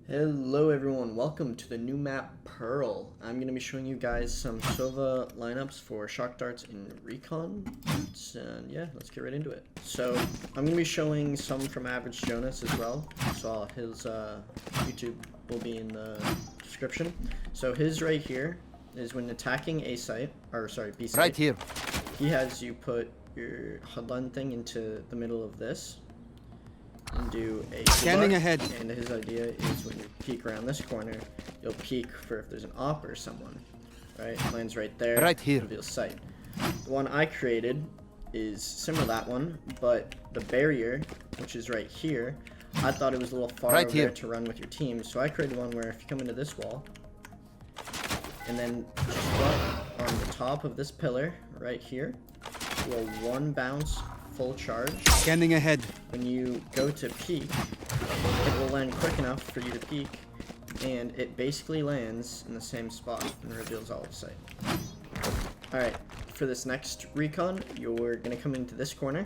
Hello everyone, welcome to the new map Pearl. I'm going to be showing you guys some Sova lineups for shock darts in Recon. And yeah, let's get right into it. So I'm going to be showing some from Average Jonas as well. So his YouTube will be in the description. So his right here is when attacking A site, or sorry, B site. Right here. He has you put your HUD thing into the middle of this. And do a Scanning ahead. And his idea is when you peek around this corner, you'll peek for if there's an op or someone. Right? Lands right there. Right here. Reveals sight. The one I created is similar to that one, but the barrier, which is right here, I thought it was a little far right over here. there to run with your team, so I created one where if you come into this wall, and then just run on the top of this pillar right here, do a one bounce full charge. Scanning ahead. When you go to peek, it will land quick enough for you to peek, and it basically lands in the same spot and reveals all of sight. Alright, for this next recon, you're going to come into this corner,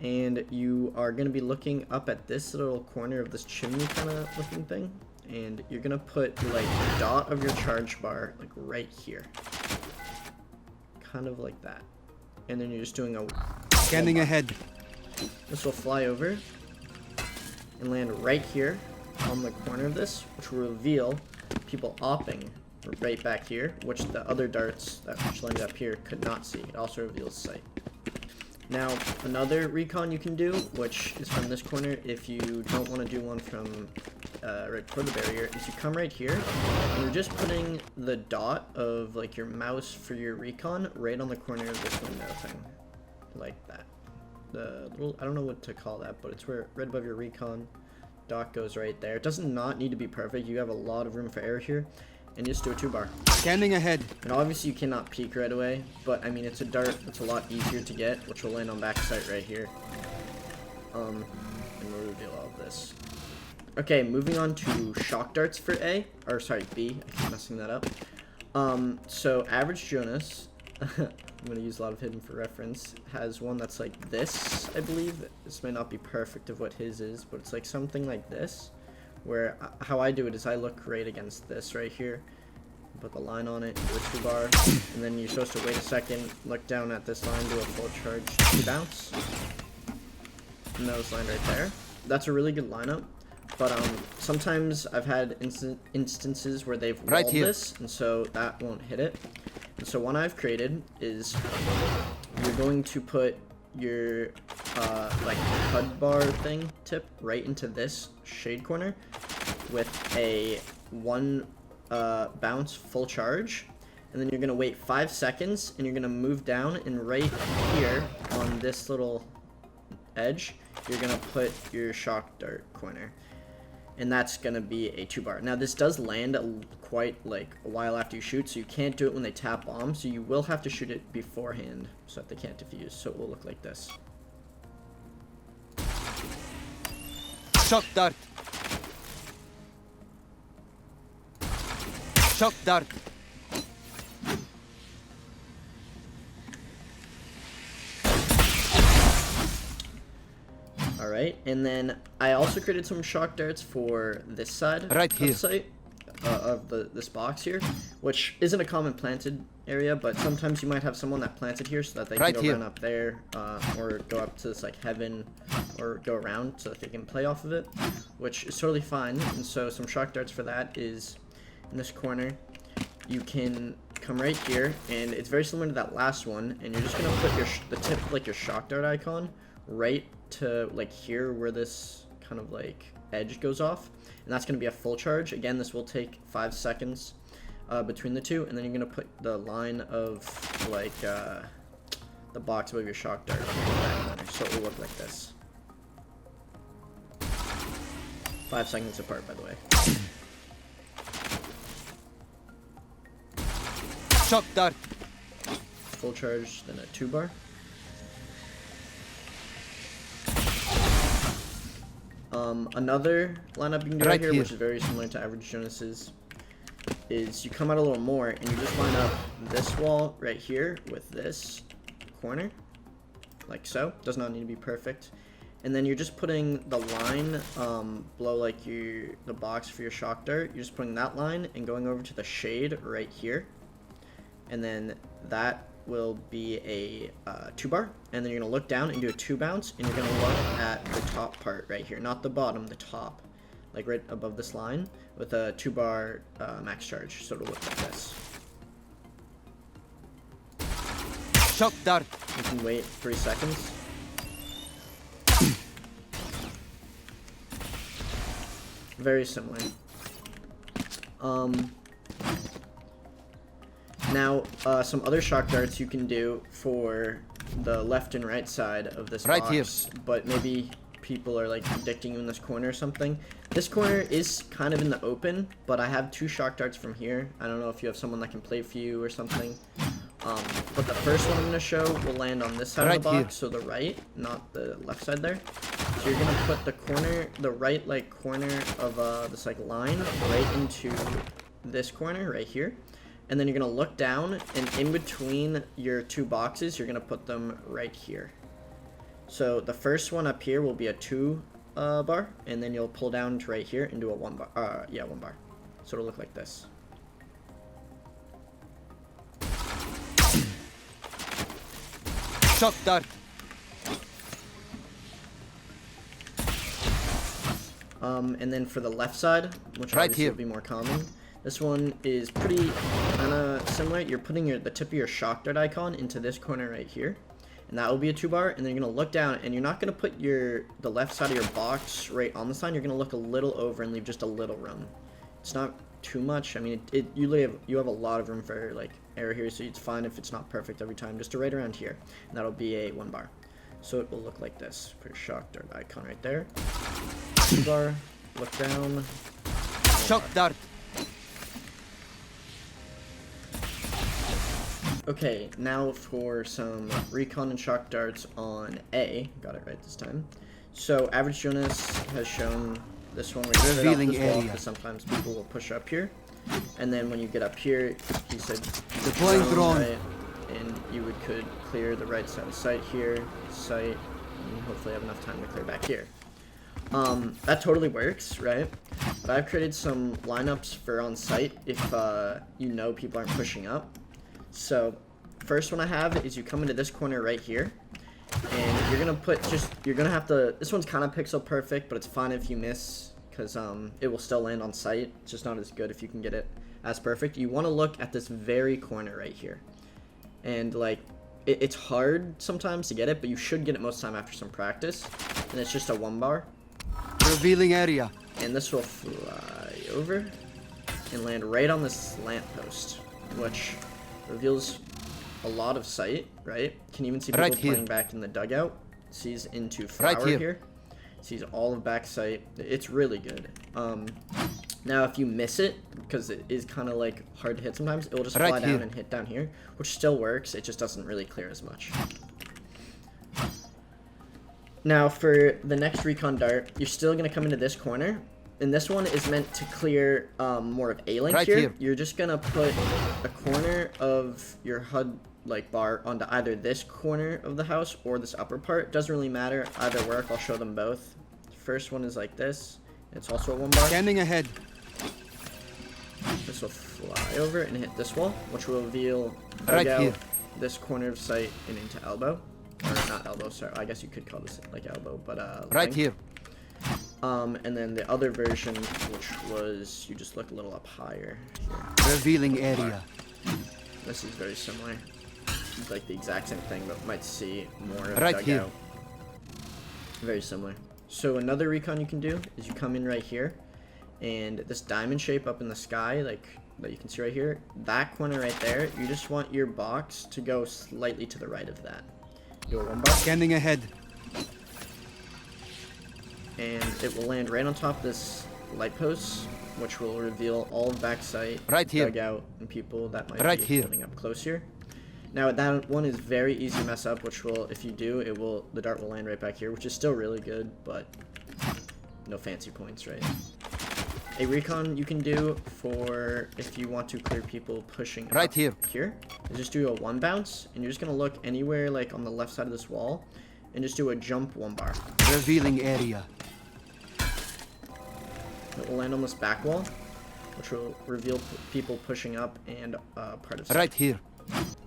and you are going to be looking up at this little corner of this chimney kind of looking thing, and you're going to put like the dot of your charge bar like right here. Kind of like that. And then you're just doing a Scanning ahead. This will fly over and land right here on the corner of this, which will reveal people opping right back here, which the other darts that landed up here could not see. It also reveals sight. Now, another recon you can do, which is from this corner, if you don't want to do one from right before the barrier, is you come right here, and you're just putting the dot of like your mouse for your recon right on the corner of this window thing. Like that. The little, I don't know what to call that, but it's where right above your recon dot goes right there. It does not need to be perfect. You have a lot of room for error here, and just do a 2-bar. Scanning ahead. And obviously you cannot peek right away, but I mean it's a dart that's a lot easier to get, which will land on backside right here. And we'll reveal all of this. Okay, moving on to shock darts for A, or sorry, B. I keep messing that up. So Average Jonas. I'm going to use a lot of hidden for reference, has one that's like this, I believe. This may not be perfect of what his is, but it's like something like this, where how I do it is I look right against this right here, put the line on it, do a 2-bar, and then you're supposed to wait a second, look down at this line, do a full charge, 2 bounce, and those land right there. That's a really good lineup, but sometimes I've had instances where they've walled this, and so that won't hit it. So one I've created is you're going to put your like HUD bar thing tip right into this shade corner with a 1 bounce full charge, and then you're gonna wait 5 seconds and you're gonna move down, and right here on this little edge you're gonna put your shock dart corner. And that's going to be a 2-bar. Now this does land quite like a while after you shoot, so you can't do it when they tap bomb, so you will have to shoot it beforehand so that they can't defuse, so it will look like this. Shock dart. Shock dart. Alright, and then I also created some shock darts for this side right of here. the site, of this box here, which isn't a common planted area, but sometimes you might have someone that plants it here so that they can go run up there, or go up to this like heaven, or go around so that they can play off of it, which is totally fine. And so some shock darts for that is in this corner. You can come right here, and it's very similar to that last one, and you're just gonna put the tip of like your shock dart icon right to like here where this kind of like edge goes off, and that's going to be a full charge. Again, this will take 5 seconds between the two, and then you're going to put the line of like the box above your shock dart in the back corner, so it will look like this. 5 seconds apart, by the way. Shock dart. Full charge, then a 2-bar. Another lineup you can do right here, which is very similar to Average Jonas's, is you come out a little more and you just line up this wall right here with this corner, like so. Does not need to be perfect. And then you're just putting the line below like the box for your shock dart. You're just putting that line and going over to the shade right here. And then that will be a 2-bar. And then you're going to look down and do a 2-bounce. And you're going to look at the top part right here. Not the bottom, the top. Like right above this line with a 2-bar max charge. So it'll look like this. Shock dart. You can wait 3 seconds. Very similar. Now, some other shock darts you can do for the left and right side of this right box, here. But maybe people are like predicting you in this corner or something. This corner is kind of in the open, but I have 2 shock darts from here. I don't know if you have someone that can play for you or something. But the first one I'm going to show will land on this side of the box, here. so the right, not the left side there. So you're going to put the corner, the right like corner of this like line right into this corner right here. And then you're going to look down, and in between your 2 boxes, you're going to put them right here. So the first one up here will be a 2 bar, and then you'll pull down to right here and do a 1 bar. 1 bar. So it'll look like this. Shock dart. And then for the left side, which Right obviously here. will be more common, this one is pretty kind of similar. You're putting the tip of your shock dart icon into this corner right here, and that will be a 2 bar. And then you're gonna look down, and you're not gonna put the left side of your box right on the sign. You're gonna look a little over and leave just a little room. It's not too much. I mean, you have a lot of room for like error here, so it's fine if it's not perfect every time. Just right around here, and that'll be a 1 bar. So it will look like this. Put your shock dart icon right there. 2 bar. Look down. Shock dart. Okay, now for some recon and shock darts on A. Got it right this time. So Average Jonas has shown this one where you set up Revealing this wall, area. because sometimes people will push up here. And then when you get up here, he said Deploying drone. right, and you could clear the right side of sight here, sight, and hopefully have enough time to clear back here. That totally works, right? But I've created some lineups for on site if you know people aren't pushing up. So first one I have is you come into this corner right here, and you're gonna you're gonna have to, this one's kind of pixel perfect, but it's fine if you miss, because it will still land on sight. It's just not as good if you can get it as perfect. You want to look at this very corner right here, and like it's hard sometimes to get it, but you should get it most of the time after some practice. And it's just a 1 bar, Revealing area. and this will fly over and land right on this lamppost, which reveals a lot of sight, right? Can even see people Right here. playing back in the dugout. Sees into flower Right here. here. Sees all of back sight. It's really good. Now if you miss it, because it is kind of like hard to hit sometimes, it will just Right fly down here. and hit down here, which still works. It just doesn't really clear as much. Now for the next recon dart, you're still gonna come into this corner, and this one is meant to clear more of A-link Right here. here. You're just gonna put a corner of your HUD like bar onto either this corner of the house or this upper part. Doesn't really matter, either work. I'll show them both. First one is like this. It's also a 1 bar. Scanning ahead. This will fly over and hit this wall, which will reveal Right dugout, here. this corner of sight, and into elbow. Or not elbow, sorry. I guess you could call this like elbow, but Right length. here. And then the other version, which was you just look a little up higher here. Revealing area. This is very similar. It's like the exact same thing, but might see more of Right dugout. here. Very similar. So another recon you can do is you come in right here, and this diamond shape up in the sky, like that you can see right here, that corner right there, you just want your box to go slightly to the right of that. Do a 1 bar, Scanning ahead. and it will land right on top of this light post, which will reveal all of back sight, Right here. dugout, and people that might Right be here. holding up close here. Now that one is very easy to mess up, which will, if you do, the dart will land right back here, which is still really good, but no fancy points, right? A recon you can do for if you want to clear people pushing Right up here. is just do a 1 bounce, and you're just gonna look anywhere like on the left side of this wall, and just do a jump 1 bar. Revealing area. It will land on this back wall, which will reveal people pushing up and part of Right here.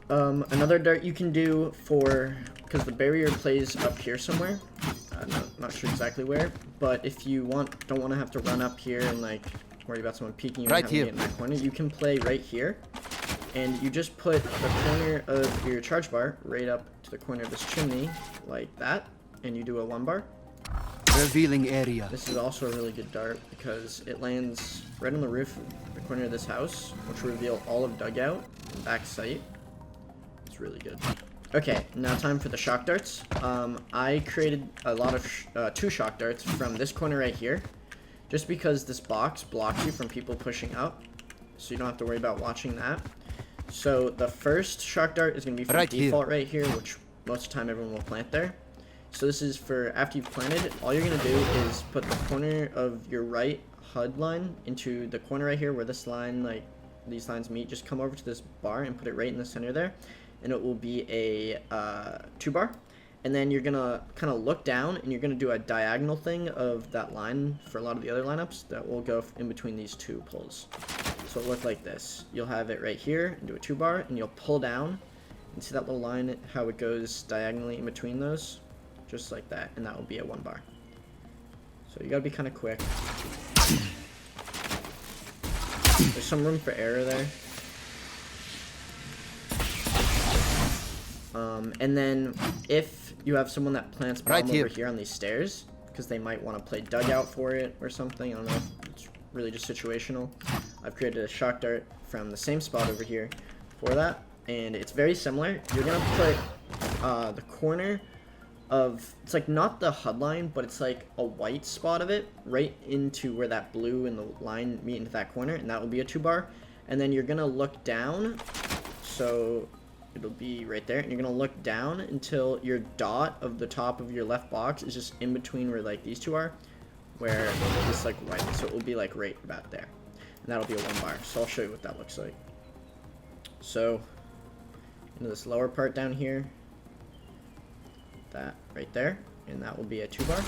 another dart you can do for, because the barrier plays up here somewhere, not sure exactly where, but if you don't want to have to run up here and like worry about someone peeking you and having to get in that corner, you can play right here, and you just put the corner of your charge bar right up to the corner of this chimney like that, and you do a 1 bar. Revealing area. This is also a really good dart because it lands right on the roof of the corner of this house, which will reveal all of dugout and back sight. It's really good. Okay, now time for the shock darts. I created a lot of 2 shock darts from this corner right here, just because this box blocks you from people pushing up, so you don't have to worry about watching that. So the first shock dart is going to be from default right here, which most of the time everyone will plant there. So this is for after you've planted. All you're going to do is put the corner of your right HUD line into the corner right here where this line, like these lines meet. Just come over to this bar and put it right in the center there, and it will be a 2 bar. And then you're going to kind of look down, and you're going to do a diagonal thing of that line for a lot of the other lineups that will go in between these 2 pulls. So it'll look like this. You'll have it right here and do a 2 bar, and you'll pull down and see that little line, how it goes diagonally in between those, just like that, and that will be a 1 bar. So you gotta be kind of quick. There's some room for error there. And then if you have someone that plants bomb over here on these stairs, because they might want to play dugout for it or something, I don't know, it's really just situational. I've created a shock dart from the same spot over here for that, and it's very similar. You're gonna put the corner of, it's like not the HUD line, but it's like a white spot of it right into where that blue and the line meet into that corner, and that will be a 2 bar. And then you're gonna look down, so it'll be right there, and you're gonna look down until your dot of the top of your left box is just in between where like these 2 are, where it's like white, so it will be like right about there, and that'll be a 1 bar. So I'll show you what that looks like. So into this lower part down here, that right there, and that will be a 2 bar.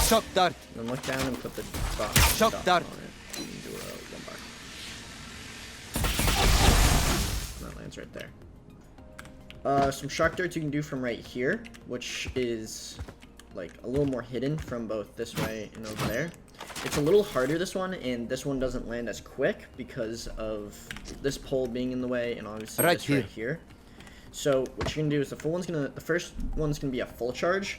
Shock dart. And then look down and put the shock dart on it, and do a 1 bar. And that lands right there. Some shock darts you can do from right here, which is like a little more hidden from both this way and over there. It's a little harder, this one, and this one doesn't land as quick because of this pole being in the way, and obviously right here. So what you're gonna do is the first one's gonna be a full charge,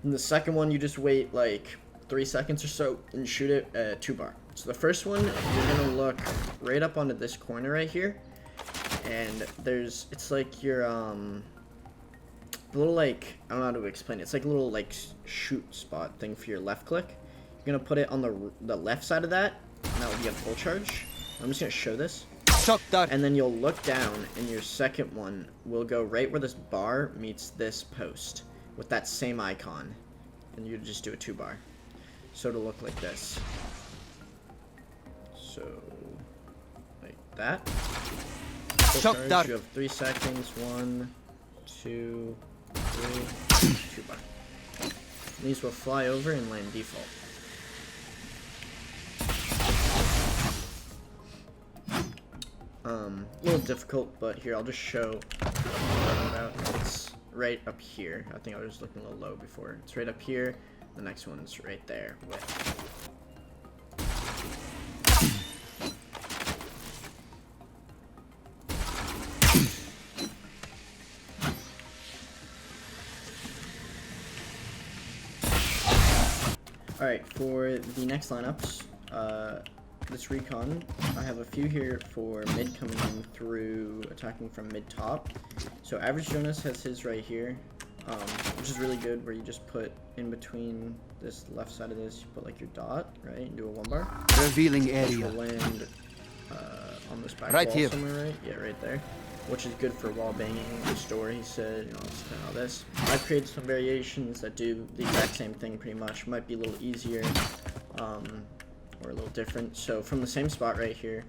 and the second one you just wait like 3 seconds or so and shoot it at 2 bar. So the first one, you're gonna look right up onto this corner right here, and it's like your little, like, I don't know how to explain it. It's like a little like shoot spot thing for your left click. You're gonna put it on the left side of that, and that will be a full charge. I'm just gonna show this. And then you'll look down, and your second one will go right where this bar meets this post with that same icon, and you just do a 2 bar. So it'll look like this. So like that. Charge, you have 3 seconds. 1, 2, 3, 2 bar. These will fly over and land default. A little difficult, but here I'll just show about. It's right up here. I think I was looking a little low before. It's right up here. The next one's right there with. Alright, for the next lineups, this Recon, I have a few here for mid coming in through attacking from mid top. So Average Jonas has his right here, which is really good, where you just put in between this left side of this, you put like your dot, right, and do a 1 bar. Revealing area. Which will land on this back right wall here. somewhere, right? Yeah, right there. Which is good for wall banging. The store, he said, you know, it's kind of this. I've created some variations that do the exact same thing pretty much. Might be a little easier, or a little different. So from the same spot right here,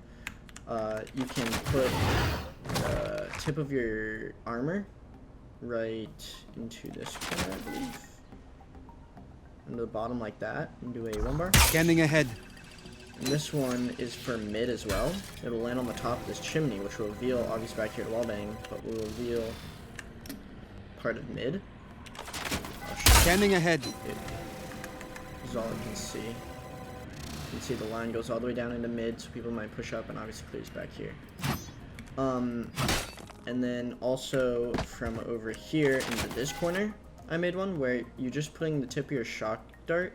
you can put the tip of your armor right into this corner, I believe. into the bottom like that and do a 1 bar. Scanning ahead. And this one is for mid as well. It'll land on the top of this chimney, which will reveal, obviously back here to wallbang, but will reveal part of mid. Scanning ahead. This is all you can see. You can see the line goes all the way down into mid, so people might push up and obviously clears back here. And then also from over here into this corner, I made one where you're just putting the tip of your shock dart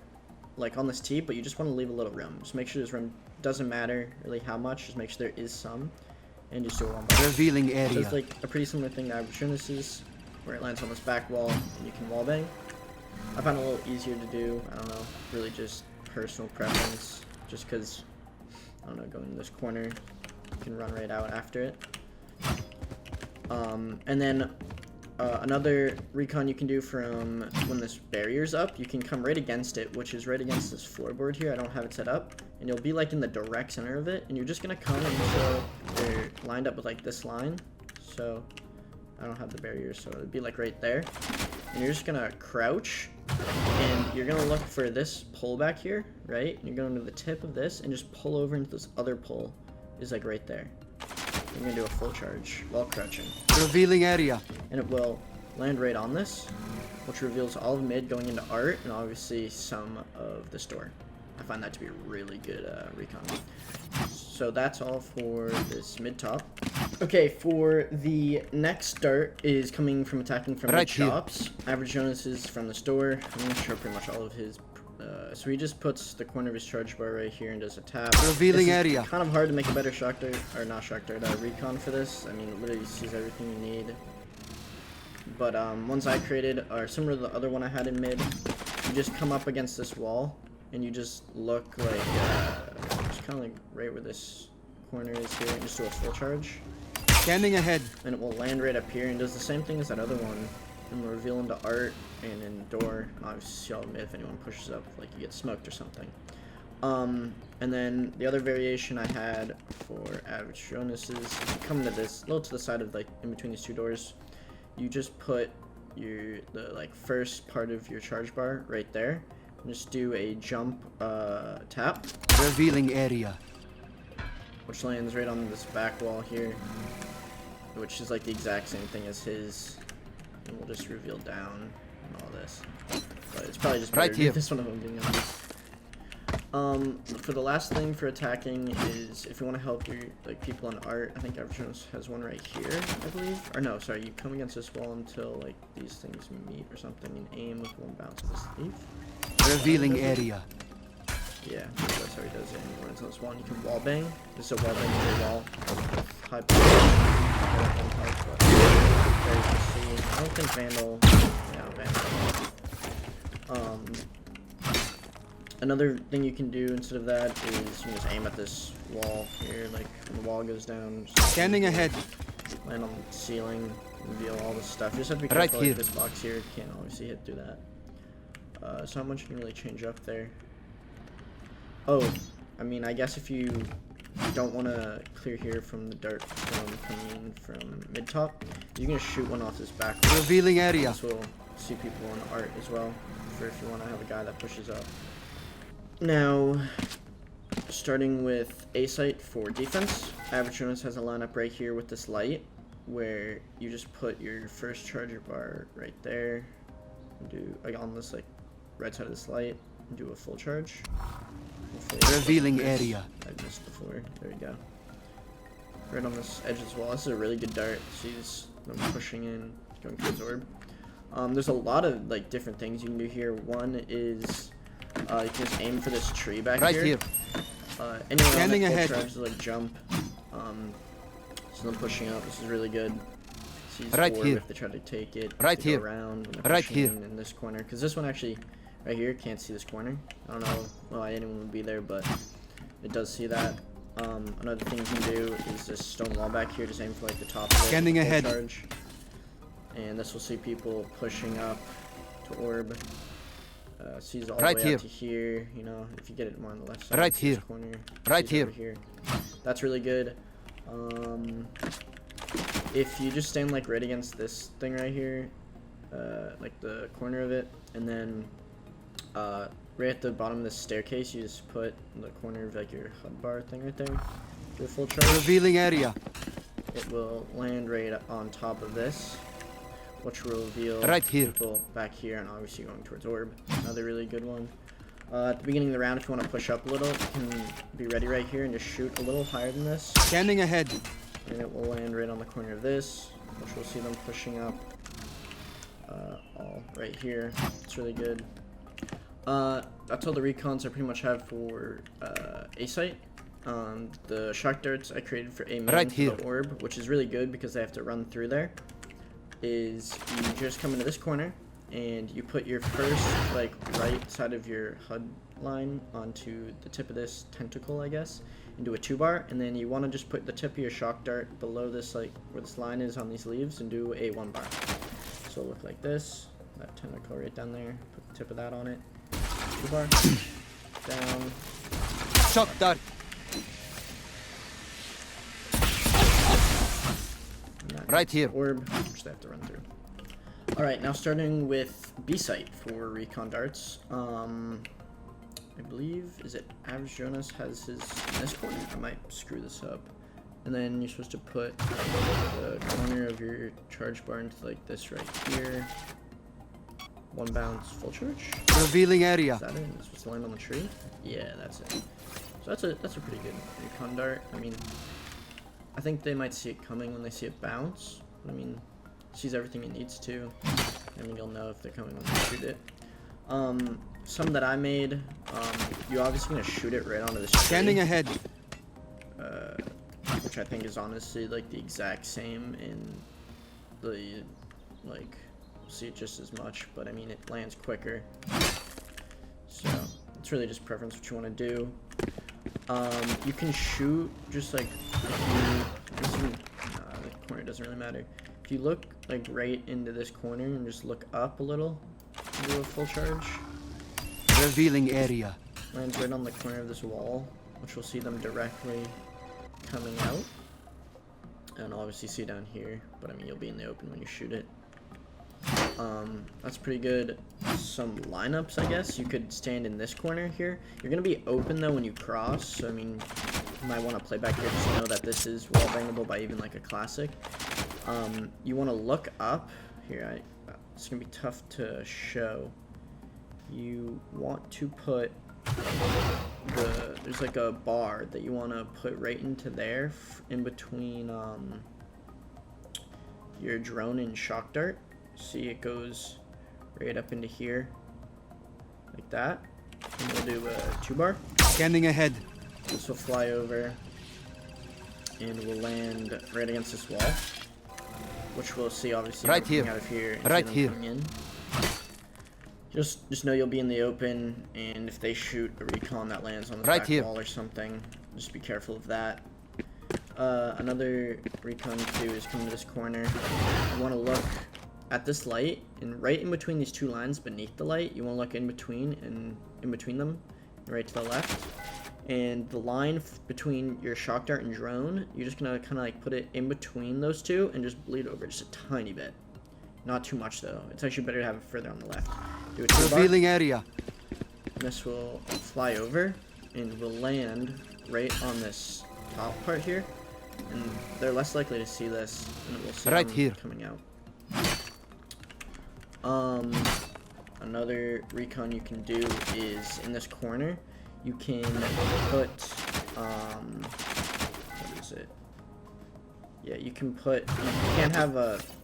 like on this tee, but you just want to leave a little room. Just make sure this room doesn't matter really how much, just make sure there is some, and just do a 1 bar. Revealing area. So it's like a pretty similar thing to Average, where it lands on this back wall and you can wallbang. I found it a little easier to do. I don't know, really just personal preference, just because, I don't know, going in this corner, you can run right out after it. And then another recon you can do from when this barrier's up, you can come right against it, which is right against this floorboard here. I don't have it set up, and you'll be like in the direct center of it, and you're just gonna come until they're lined up with like this line. So I don't have the barrier, so it'd be like right there, and you're just gonna crouch, and you're gonna look for this pole back here, right? And you're going to the tip of this and just pull over into this other pole, is like right there. I'm gonna do a full charge while crouching. Revealing area. And it will land right on this, which reveals all of mid going into art and obviously some of this door. I find that to be a really good recon. So that's all for this mid top. Okay, for the next dart is coming from attacking from mid shops. Average Jonas is from this door. I'm gonna show pretty much all of his. So he just puts the corner of his charge bar right here and does a tap. Revealing area. Kind of hard to make a better shock dart, or not shock dart, recon for this. I mean, it literally sees everything you need. But ones I created are similar to the other one I had in mid. You just come up against this wall and you just look like, just kind of like right where this corner is here, and just do a full charge. Scanning ahead. And it will land right up here and does the same thing as that other one. And we'll reveal into art and in door. Obviously, I'll admit if anyone pushes up, like you get smoked or something. And then the other variation I had for Average Jonas is you come to this, a little to the side of like in between these two doors. You just put the like first part of your charge bar right there. And just do a jump tap. Revealing area. Which lands right on this back wall here, which is like the exact same thing as his. And we'll just reveal down and all this. But it's probably just right here. This one of them being honest. For the last thing for attacking is if you want to help your like people on art. I think Average has one right here, I believe. Or no, sorry, you come against this wall until like these things meet or something, and aim with one bounce of this leaf. Revealing area. Yeah, that's how he does it. And he runs on this wall, and you can wall bang. This is a wall bang on the wall. High there you can see. I don't think Vandal. Yeah, Vandal. Another thing you can do instead of that is you can just aim at this wall here, like when the wall goes down. Scanning ahead. Land on the ceiling, reveal all this stuff. You just have to be careful. Like this box here can't obviously hit through that. So not much you can really change up there. Oh, I mean, I guess if you don't want to clear here from the dart from coming from mid top, you can shoot one off this back. Revealing area. This will see people on art as well, for if you want to have a guy that pushes up. Now, starting with A site for defense, Average Jonas has a lineup right here with this light, where you just put your first charger bar right there, and do like on this like right side of this light, and do a full charge. Revealing area. I missed before. There you go. Right on this edge as well. This is a really good dart. See this? I'm pushing in, going for his orb. There's a lot of like different things you can do here. One is you can just aim for this tree back here. Anyone Standing on that ahead. tries to like jump. So them pushing up. This is really good. See his Right orb here. if they try to take it. Right to go here. around when they're Right pushing here. in this corner, because this one actually. Right here, can't see this corner. I don't know why anyone would be there, but it does see that. Another thing you can do is this stone wall back here, just aim for like the top of it. Scanning ahead. Charge. And this will see people pushing up to orb. Sees all Right the way here. up to here. You know, if you get it more on the left side. Right sees this here. Corner, Right sees over here. That's really good. If you just stand like right against this thing right here, like the corner of it, and then right at the bottom of this staircase, you just put in the corner of like your HUD bar thing right there. Do a full charge. Revealing area. It will land right on top of this, which will reveal Right here. people back here, and obviously going towards orb. Another really good one. At the beginning of the round, if you want to push up a little, you can be ready right here and just shoot a little higher than this. Scanning ahead. And it will land right on the corner of this, which we'll see them pushing up all right here. It's really good. That's all the recons I pretty much have for A site. The shock darts I created for A main Right for here. the orb, which is really good because they have to run through there. Is you just come into this corner and you put your first like right side of your HUD line onto the tip of this tentacle, I guess, and do a 2-bar, and then you want to just put the tip of your shock dart below this, like where this line is on these leaves, and do a 1-bar. So it'll look like this. That tentacle right down there. Put the tip of that on it. 2-bar. Down. Shock dart. Right here. Orb, which they have to run through. Alright, now starting with B site for recon darts. I believe, is it Average Jonas has his in this corner? I might screw this up. And then you're supposed to put the corner of your charge bar into like this right here. 1 bounce, full charge. Revealing area. Is that it? It's supposed to land on the tree? Yeah, that's it. So that's a pretty good recon dart. I mean, I think they might see it coming when they see it bounce. I mean, it sees everything it needs to. I mean, you'll know if they're coming when you shoot it. Some that I made, you're obviously gonna shoot it right onto this tree. Scanning ahead. Which I think is honestly like the exact same in the, like, we'll see it just as much, but I mean, it lands quicker. So, it's really just preference what you want to do. You can shoot just like, the corner doesn't really matter. If you look like right into this corner and just look up a little, and do a full charge. Revealing area. Lands right on the corner of this wall, which we'll see them directly coming out. And obviously see down here, but I mean, you'll be in the open when you shoot it. That's pretty good. Some lineups, I guess. You could stand in this corner here. You're going to be open, though, when you cross. So, I mean, you might want to play back here just to know that this is wall bangable by even, like, a classic. You want to look up. Here, it's going to be tough to show. You want to put there's like a bar that you want to put right into there in between your drone and shock dart. See, it goes right up into here like that, and we'll do a 2-bar. Scanning ahead. This will fly over and will land right against this wall, which we'll see obviously right here. Out of here and Right see them here. coming in. Just know you'll be in the open, and if they shoot a recon that lands on the Right back here. wall or something, just be careful of that. Another recon too is coming to this corner. You want to look at this light, and right in between these two lines beneath the light, you want to look in between and in between them, right to the left. And the line between your shock dart and drone, you're just gonna kind of like put it in between those two and just bleed over just a tiny bit. Not too much though. It's actually better to have it further on the left. Do a 2-bar. Revealing area. This will fly over and will land right on this top part here, and they're less likely to see this, and we'll see Right them here. coming out. Another recon you can do is in this corner. You can put what is it? Yeah, you can put, you can't have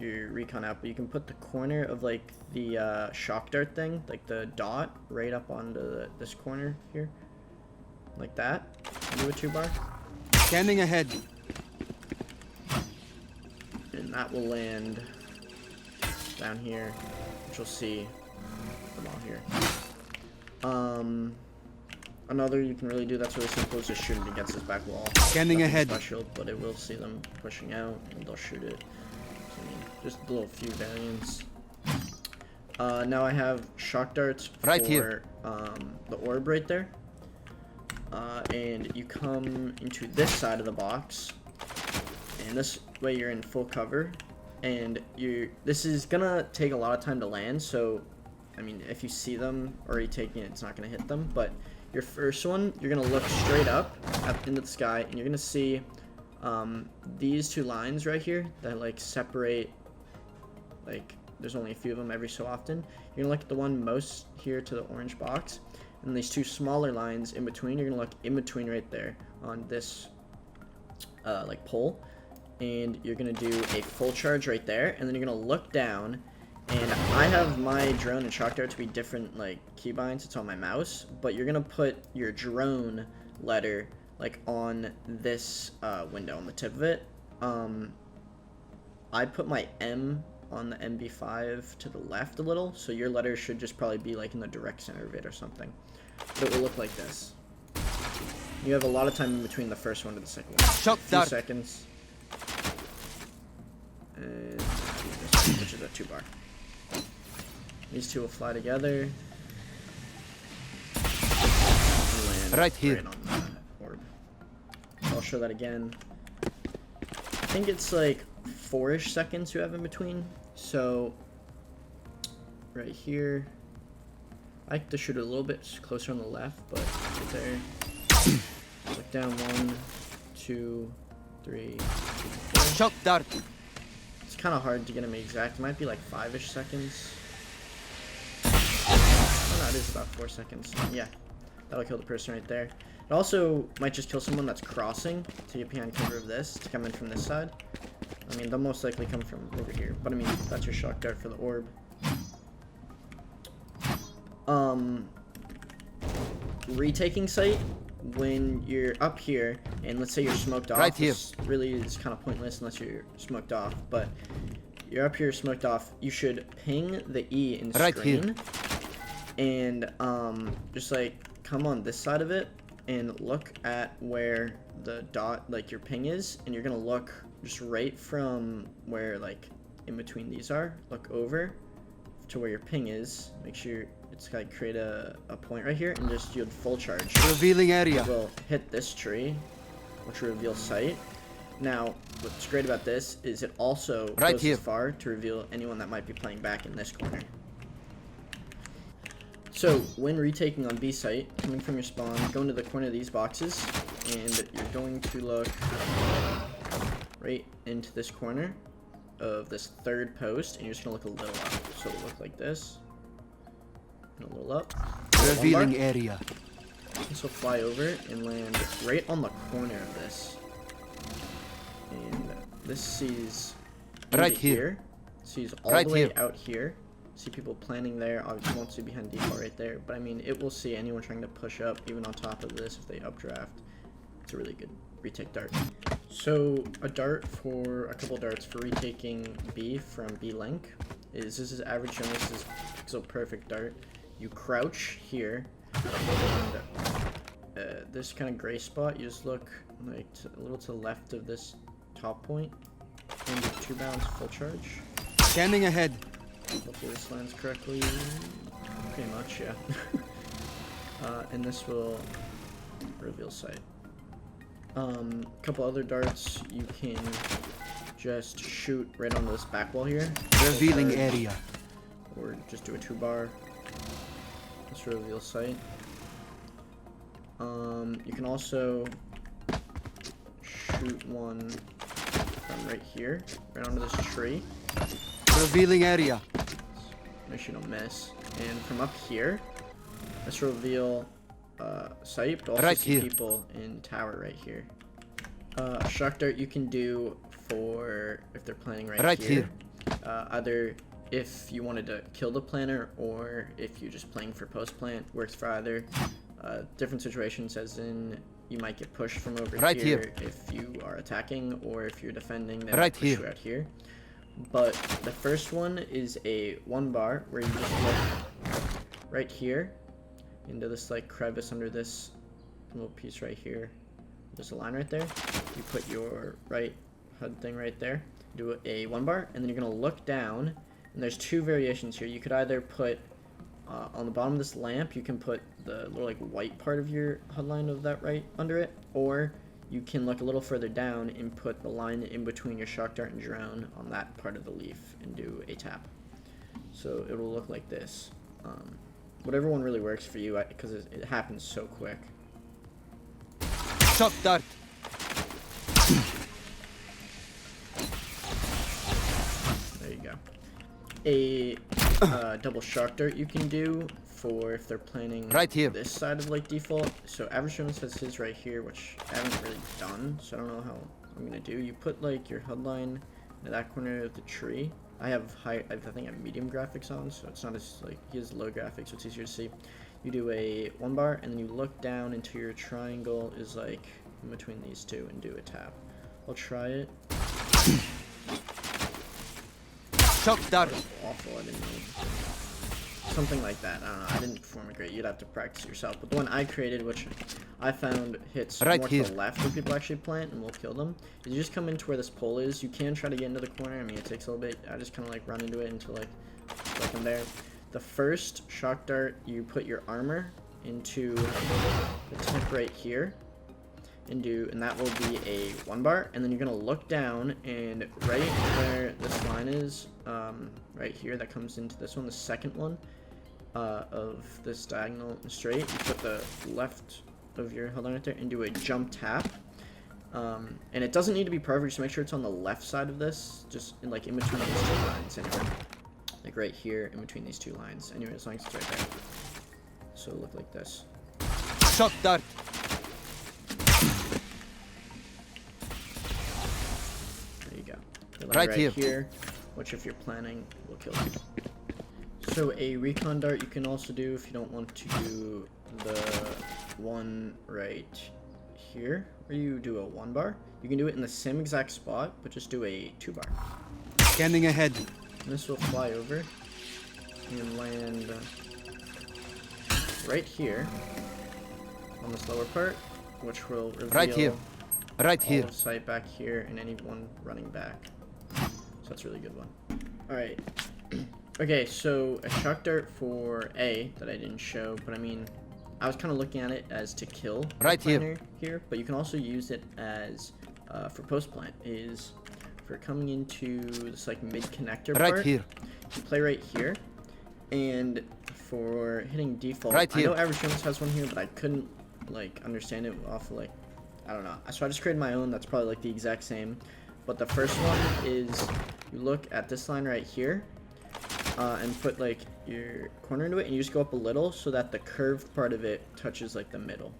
your recon out, but you can put the corner of like the shock dart thing, like the dot, right up onto this corner here, like that. Do a 2-bar. Scanning ahead. And that will land down here, which you'll see from all here. Another you can really do that's really simple is just shoot it against this back wall. Scanning Nothing ahead. special, but it will see them pushing out, and they'll shoot it. So, I mean, just a little few variants. Now I have shock darts for Right here. The orb right there. And you come into this side of the box, and this way you're in full cover, and this is gonna take a lot of time to land, so I mean, if you see them already taking it, it's not going to hit them. But your first one, you're going to look straight up into the sky, and you're going to see these two lines right here that like separate, like there's only a few of them every so often. You're going to look at the one most here to the orange box, and these two smaller lines in between, you're going to look in between right there on this like pole, and you're going to do a full charge right there, and then you're going to look down. And I have my drone and shock dart to be different like keybinds. It's on my mouse, but you're gonna put your drone letter like on this window on the tip of it. I put my M on the MB5 to the left a little, so your letter should just probably be like in the direct center of it or something. But it will look like this. You have a lot of time in between the first one to the second one. Shock a dart. few seconds. And which is a 2-bar. These two will fly together. And land right here. Right on the orb. I'll show that again. I think it's like 4-ish seconds you have in between. So right here, I like to shoot a little bit closer on the left, but right there. Look down 1, 2, 3, 4. Shock dart. It's kind of hard to get them exact. It might be like 5-ish seconds. Oh no, it is about 4 seconds. Yeah, that'll kill the person right there. It also might just kill someone that's crossing to get behind cover of this, to come in from this side. I mean, they'll most likely come from over here, but I mean, that's your shock dart for the orb. Retaking site, when you're up here, and let's say you're smoked off, right here. this really is kind of pointless unless you're smoked off, but you're up here smoked off, you should ping the E in right screen, here. and just like come on this side of it, and look at where the dot, like your ping is, and you're gonna look just right from where like in between these are, look over to where your ping is, make sure it's like create a point right here, and just do a full charge. Revealing area. Will hit this tree, which will reveal sight. Now, what's great about this is it also right goes here. as far to reveal anyone that might be playing back in this corner. So, when retaking on B site, coming from your spawn, go into the corner of these boxes, and you're going to look right into this corner of this third post, and you're just going to look a little up. So it'll look like this, and a little up. Revealing area. This will fly over and land right on the corner of this. And this sees right into here. Sees all right the way here. out here. See people planning there. Obviously won't see behind default right there, but I mean it will see anyone trying to push up even on top of this if they updraft. It's a really good retake dart. So a dart for a couple darts for retaking B from B link is this is average Jonas' this is pixel perfect dart. You crouch here, and this kind of gray spot, you just look like a little to the left of this top point, and do 2 bounds full charge. Scanning ahead. Hopefully this lands correctly. Pretty much, yeah. And this will reveal sight. Couple other darts you can just shoot right onto this back wall here. Revealing area. Or just do a 2-bar. Let's reveal sight. You can also shoot one from right here, right onto this tree. Revealing area. Make sure you don't miss. And from up here, let's reveal sight, but also right see here. people in tower right here. Shock dart you can do for if they're planning right here. Either if you wanted to kill the planner or if you're just playing for post plant, works for either. Different situations, as in you might get pushed from over here if you are attacking, or if you're defending, they might push you out here. But the first one is a 1-bar where you just look right here into this like crevice under this little piece right here. There's a line right there. You put your right HUD thing right there. Do a 1-bar, and then you're gonna look down. And there's 2 variations here. You could either put on the bottom of this lamp, you can put the little like white part of your HUD line of that right under it, or you can look a little further down and put the line in between your shock dart and drone on that part of the leaf and do a tap. So it will look like this. Whatever one really works for you, because it happens so quick. Shock dart. There you go. A double shock dart you can do for if they're planning Right here. this side of like default. So Average Jonas has his right here, which I haven't really done, so I don't know how I'm gonna do. You put like your HUD line in that corner of the tree. I think I have medium graphics on, so it's not as like he has low graphics, so it's easier to see. You do a 1 bar, and then you look down into your triangle is like in between these two, and do a tap. I'll try it. Shock dart. Awful, I didn't know. Something like that. I don't know. I didn't perform it great. You'd have to practice yourself. But the one I created, which I found hits right more here. to the left where people actually plant and will kill them, is you just come into where this pole is. You can try to get into the corner. I mean, it takes a little bit. I just kind of like run into it until like I'm there. The first shock dart, you put your armor into the tip right here. And that will be a 1 bar, and then you're gonna look down, and right where this line is, right here that comes into this one, the second one of this diagonal straight, you put the left of your hold on right there and do a jump tap, and it doesn't need to be perfect, just make sure it's on the left side of this, just in between these two lines anyway, like right here in between these two lines anyway, as long as it's right there. So it'll look like this. Shock dart. Right here, which if you're planning will kill you. So a recon dart you can also do if you don't want to do the one right here, where you do a 1 bar. You can do it in the same exact spot, but just do a 2 bar. Scanning ahead. And this will fly over and land right here on this lower part, which will reveal right here. Right here. all of sight back here and anyone running back. So that's a really good one. Alright. Okay, so a shock dart for A that I didn't show, but I mean, I was kind of looking at it as to kill right here, but you can also use it as for post plant, is for coming into this like mid connector right part. here. You play right here, and for hitting default, right I here. know Average Jonas has one here, but I couldn't like understand it off of like, I don't know. So I just created my own. That's probably like the exact same. But the first one is you look at this line right here and put like your corner into it, and you just go up a little so that the curved part of it touches like the middle.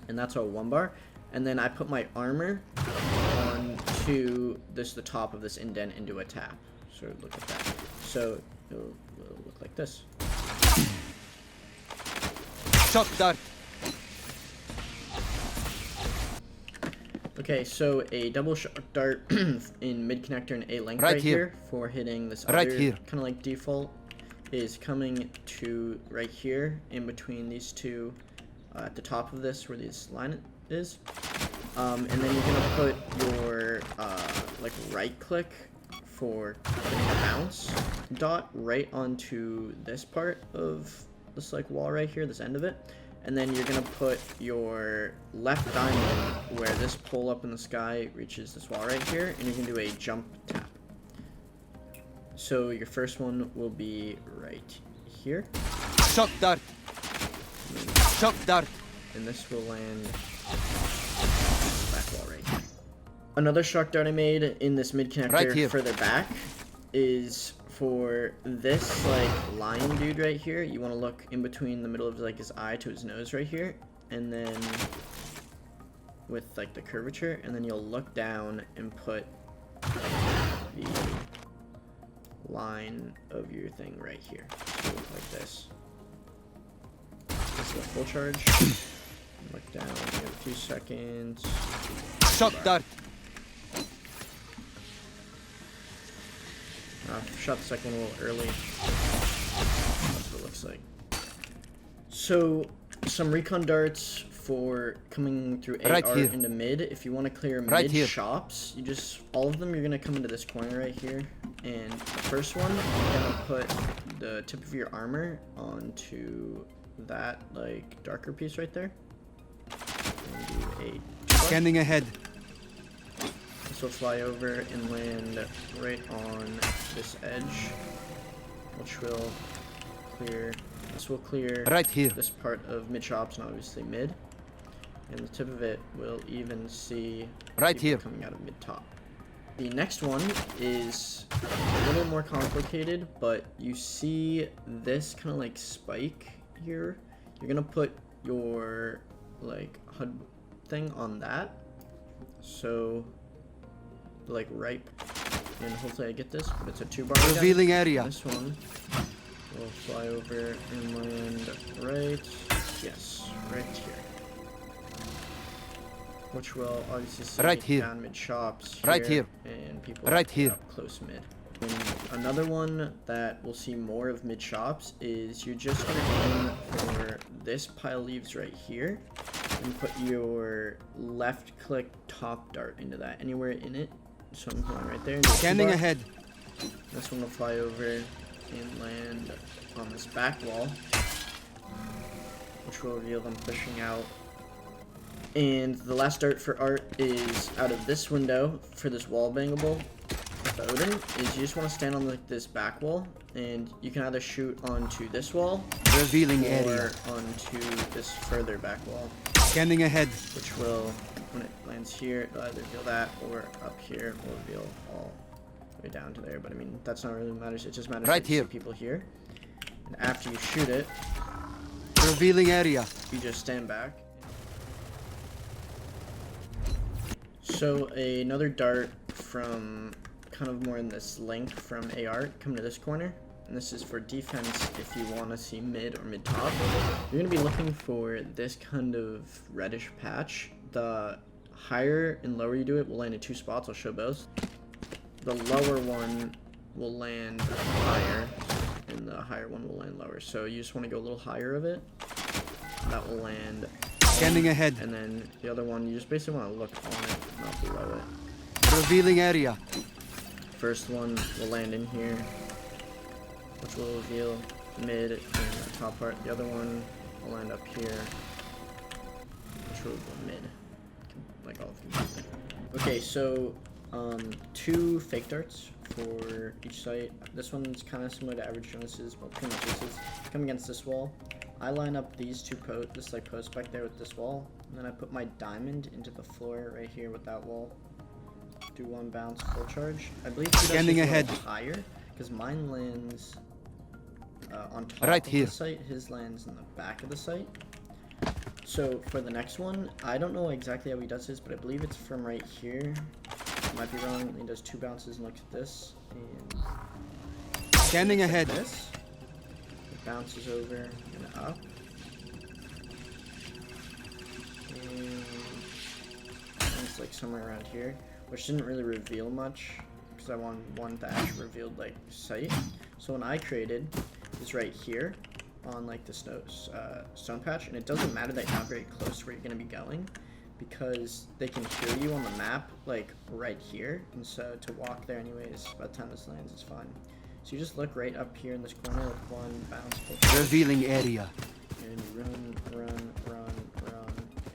And that's our 1 bar. And then I put my armor onto the top of this indent into a tap. So look at that. So it'll look like this. Shock dart. Okay, so a double shock dart in mid connector and A length right here for hitting this right other here. kind of like default is coming to right here in between these two at the top of this where this line is, and then you're gonna put your like right click for putting a bounce dot right onto this part of this like wall right here, this end of it. And then you're gonna put your left diamond where this pole up in the sky reaches this wall right here, and you can do a jump tap. So your first one will be right here. Shock dart. Shock dart. And this will land back wall right here. Another shock dart I made in this mid connector right further back is for this like lion dude right here. You want to look in between the middle of like his eye to his nose right here, and then with like the curvature, and then you'll look down and put the line of your thing right here. So look like this. This is a full charge. Look down, give it 2 seconds. Shock dart. Shot the second one a little early. That's what it looks like. So, some recon darts for coming through AR into mid. If you want to clear mid shops, you just, all of them, you're going to come into this corner right here. And the first one, you're going to put the tip of your armor onto that, like, darker piece right there. And do a scanning ahead. This will fly over and land right on this edge, which will clear. This will clear Right here. this part of mid shops and obviously mid. And the tip of it will even see Right people here. coming out of mid top. The next one is a little more complicated, but you see this kind of like spike here. You're gonna put your like HUD thing on that. So like right, and hopefully I get this, but it's a 2-bar. Revealing area. This one will fly over and land right, yes, right here. Which will obviously see Right here. down mid shops Right here. and people Right here. up close mid. And another one that we'll see more of mid shops is you're just gonna aim for this pile leaves right here and put your left click top dart into that, anywhere in it. So I'm going right there. into the Scanning 2-bar. ahead. This one will fly over and land on this back wall, which will reveal them pushing out. And the last dart for art is out of this window for this wall bangable. Odin is you just want to stand on like this back wall, and you can either shoot onto this wall Revealing or area. onto this further back wall, Scanning ahead. which will, when it lands here, it'll either reveal that, or up here will reveal all the way down to there. But I mean, that's not really matters. It just matters Right that you here. see people here. And after you shoot it, Revealing area. you just stand back. So another dart from kind of more in this length from AR come to this corner, and this is for defense. If you want to see mid or mid top, you're gonna be looking for this kind of reddish patch. The higher and lower you do it will land in 2 spots. I'll show both. The lower one will land higher, and the higher one will land lower. So you just want to go a little higher of it. That will land. Scanning ahead. And then the other one, you just basically want to look on it, not below it. Revealing area. First one will land in here, which will reveal mid and the top part. The other one will land up here, which will reveal mid, like all of them. Okay, so 2 fake darts for each site. This one's kind of similar to average Jonas's, well, pretty much this is. Come against this wall. I line up these 2 this like post back there with this wall, and then I put my diamond into the floor right here with that wall. Do 1 bounce, full charge. I believe he does Scanning his a ahead. little higher, because mine lands on top Right of here. the site. His lands in the back of the site. So for the next one, I don't know exactly how he does this, but I believe it's from right here. I might be wrong. He does 2 bounces and looks at this, and Scanning like ahead. this. It bounces over and up. And it's like somewhere around here, which didn't really reveal much because I wanted one that actually revealed like sight. So when I created is right here on like the stone patch, and it doesn't matter that you're not very close to where you're going to be going, because they can hear you on the map like right here, and so to walk there anyways by the time this lands is fine. So you just look right up here in this corner with 1 bounce, Revealing area. and you run,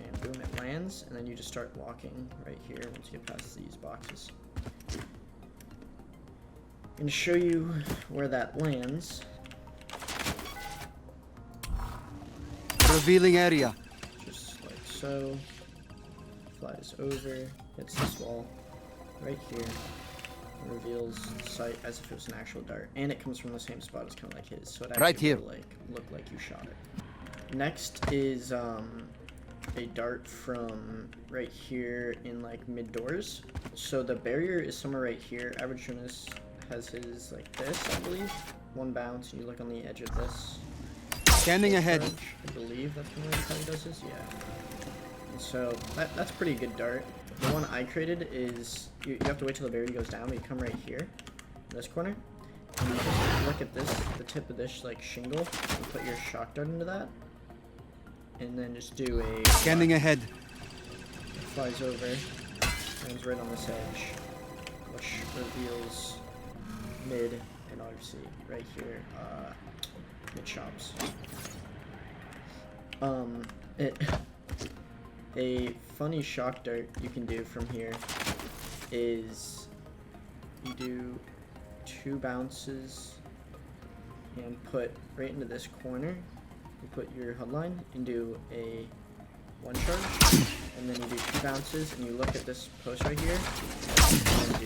and boom, it lands, and then you just start walking right here once you get past these boxes. And to show you where that lands, Revealing area. just like so, flies over, hits this wall right here, and reveals the sight as if it was an actual dart, and it comes from the same spot as kind of like his, so it actually Right here. will, like look like you shot it. Next is a dart from right here in like mid doors. So the barrier is somewhere right here. Average Jonas has his like this, I believe. 1 bounce, and you look on the edge of this. Scanning ahead. I believe that's kind of how he does this, yeah. And so that's a pretty good dart. The one I created is you have to wait till the barrier goes down, but you come right here, in this corner, and you just look at this, the tip of this like shingle, and put your shock dart into that, and then just do a Scanning ahead. It flies over, lands right on this edge, which reveals mid, and obviously right here, mid shops. A funny shock dart you can do from here is you do 2 bounces and put right into this corner. You put your HUD line and do a 1 charge, and then you do 2 bounces, and you look at this post right here, and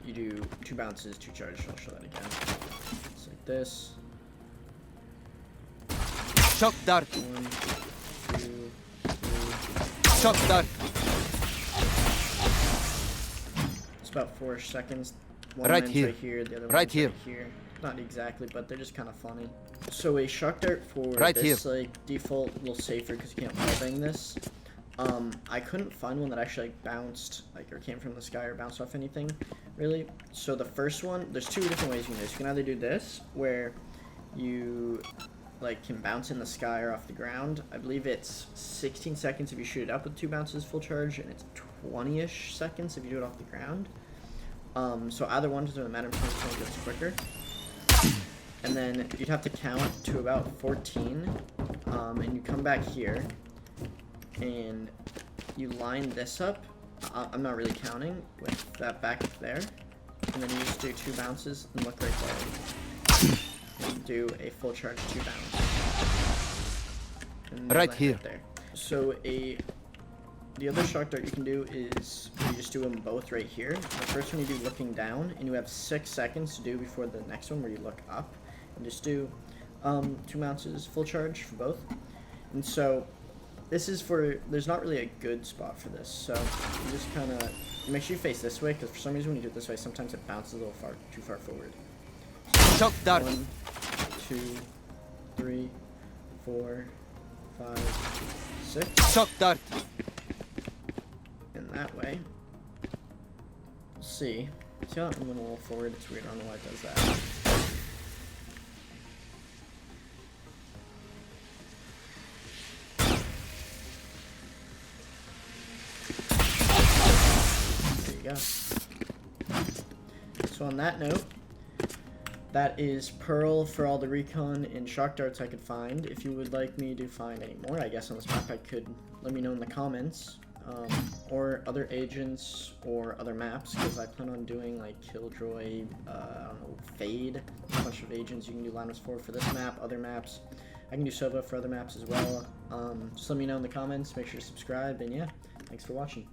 you do 2 bounces, 2 charges. I'll show that again. It's like this. Shock dart. 1, 2, 3. Shock dart. It's about 4-ish seconds. One Right lands here. right here, the other Right one's here. right here. Not exactly, but they're just kind of funny. So a shock dart for Right this here. like default, a little safer because you can't wallbang this. I couldn't find one that actually like bounced, like, or came from the sky or bounced off anything, really. So the first one, there's 2 different ways you can do this. You can either do this, where you like can bounce in the sky or off the ground. I believe it's 16 seconds if you shoot it up with 2 bounces full charge, and it's 20-ish seconds if you do it off the ground. So either one doesn't matter because one gets quicker. And then you'd have to count to about 14, and you come back here, and you line this up. I'm not really counting with that back there, and then you just do 2 bounces and look right there, and do a full charge 2 bounce. And Right land here. there. So the other shock dart you can do is you just do them both right here. The first one you do looking down, and you have 6 seconds to do before the next one where you look up. And just do 2 bounces full charge for both. And so this is for, there's not really a good spot for this. So you just kind of make sure you face this way, because for some reason when you do it this way, sometimes it bounces a little too far forward. Shock dart. 1, 2, 3, 4, 5, 6. Shock dart. In that way. We'll see. See how it went a little forward? It's weird. I don't know why it does that. There you go. So on that note, that is Pearl for all the recon and shock darts I could find. If you would like me to find any more, I guess, on this map, I could let me know in the comments. Or other agents or other maps, because I plan on doing like Killjoy, I don't know, Fade, a bunch of agents you can do lineups for this map, other maps. I can do Sova for other maps as well. Just let me know in the comments, make sure to subscribe, and yeah, thanks for watching.